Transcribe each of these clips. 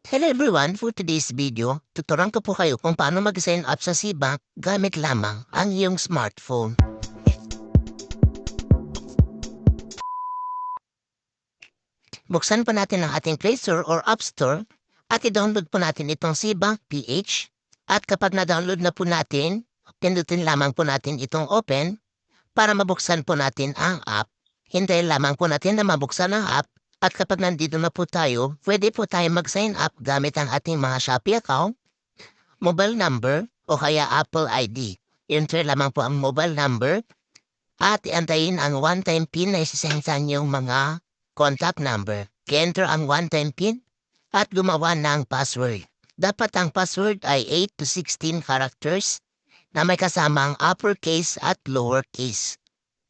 Hello everyone! For today's video, tuturuan ko po kayo kung paano mag-sign up sa SeaBank gamit lamang ang iyong smartphone. Buksan po natin ang ating Play Store or App Store at i-download po natin itong SeaBank PH. At kapag na-download na po natin, pindutin lamang po natin itong open para mabuksan po natin ang app. Hintayin lamang po natin na mabuksan ang app at kapag nandito na po tayo, pwede po tayo mag-sign up gamit ang ating mga Shopee account, mobile number o kaya Apple ID. Enter lamang po ang mobile number at iantayin ang one-time PIN na isasend sa inyong mga contact number. I-enter ang one-time PIN at gumawa ng password. Dapat ang password ay 8 to 16 characters na may kasamang uppercase at lowercase.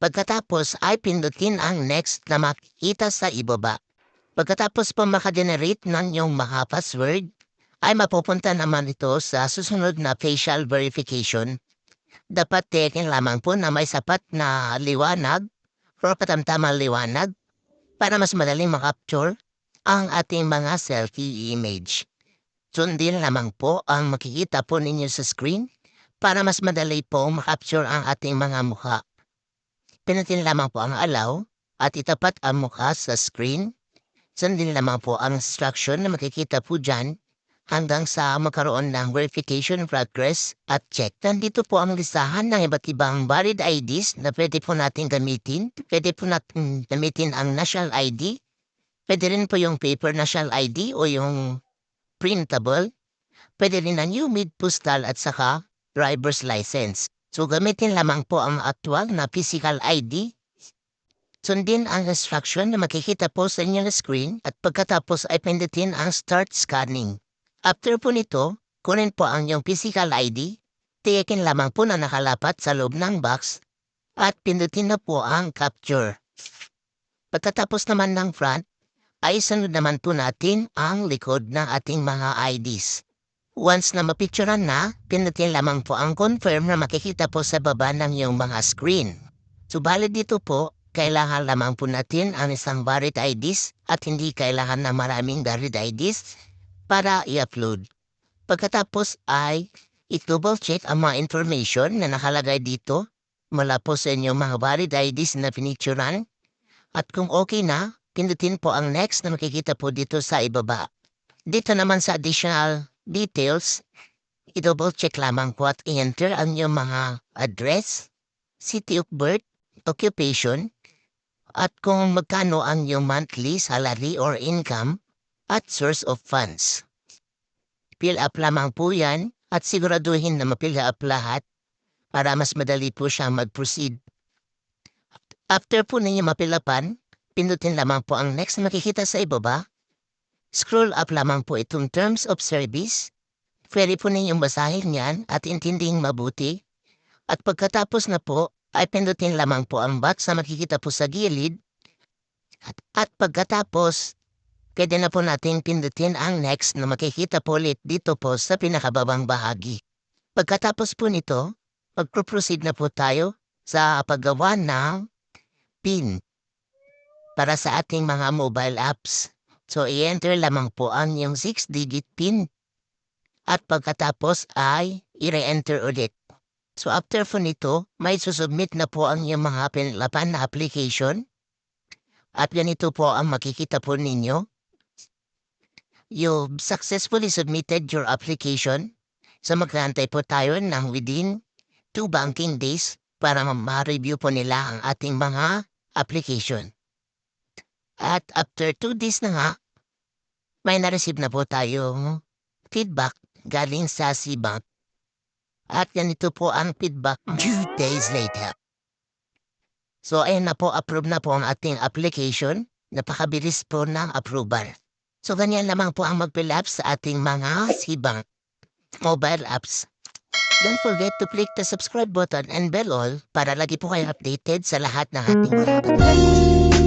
Pagkatapos ay pindutin ang next na makikita sa ibaba. Pagkatapos po makagenerate ng iyong mga password, ay mapupunta naman ito sa susunod na facial verification. Dapat tiyakin lamang po na may sapat na liwanag or katamtamang liwanag para mas madaling makapture ang ating mga selfie image. Sundin lamang po ang makikita po ninyo sa screen para mas madali po makapture ang ating mga mukha. Pinutin lamang po ang allow at itapat ang mukha sa screen. Sundin lamang po ang instruction na makikita po dyan hanggang sa magkaroon ng verification progress at check. Nandito po ang listahan ng iba't ibang valid IDs na pwede po natin gamitin. Pwede po natin gamitin ang national ID. Pwede rin po yung paper national ID o yung printable. Pwede rin ang UMID postal at saka driver's license. So gamitin lamang po ang actual na physical ID. Sundin ang instruction na makikita po sa inyong screen at pagkatapos ay pindutin ang start scanning. After po nito, kunin po ang iyong physical ID, tiyakin lamang po na nakalapat sa loob ng box at pindutin na po ang capture. Pagkatapos naman ng front, ay sunod naman po natin ang likod ng ating mga IDs. Once na mapicturean na, pindutin lamang po ang confirm na makikita po sa baba ng iyong mga screen. Subalit dito po, kailangan lamang po natin ang isang valid IDs at hindi kailangan na maraming valid IDs para i-upload. Pagkatapos ay i-double check ang mga information na nakalagay dito mula po sa inyong mga valid IDs na pinicturan. At kung okay na, pindutin po ang next na makikita po dito sa ibaba. Dito naman sa additional details, i-double check lamang po at i-enter ang inyong mga address, city of birth, occupation, at kung magkano ang iyong monthly salary or income at source of funds. Fill up lamang po yan at siguraduhin na ma-fill up lahat para mas madali po siya mag-proceed. After po ninyo mapilapan, pindutin lamang po ang next na makikita sa ibaba. Scroll up lamang po itong terms of service. Pwede po ninyong basahin yan at intindihin mabuti. At pagkatapos na po, ay pindutin lamang po ang box na makikita po sa gilid. At pagkatapos, pwede na po natin pindutin ang next na makikita po ulit dito po sa pinakababang bahagi. Pagkatapos po nito, magpo-proceed na po tayo sa paggawa ng PIN para sa ating mga mobile apps. So, i-enter lamang po ang yung 6-digit PIN at pagkatapos ay i-re-enter ulit. So, after po nito, may susubmit na po ang yung mga pinlapan na application at ganito po ang makikita po ninyo. You've successfully submitted your application. So, magkantay po tayo ng within 2 banking days para ma-review po nila ang ating mga application. At after 2 days na nga, may na-receive na po tayong feedback galing sa SeaBank. At ganito po ang feedback 2 days later. So ayun na po, approve na po ang ating application. Napakabilis po ng approval. So ganyan lamang po ang mag-fill up sa ating mga SeaBank mobile apps. Don't forget to click the subscribe button and bell all para lagi po kayo updated sa lahat ng ating mga upload.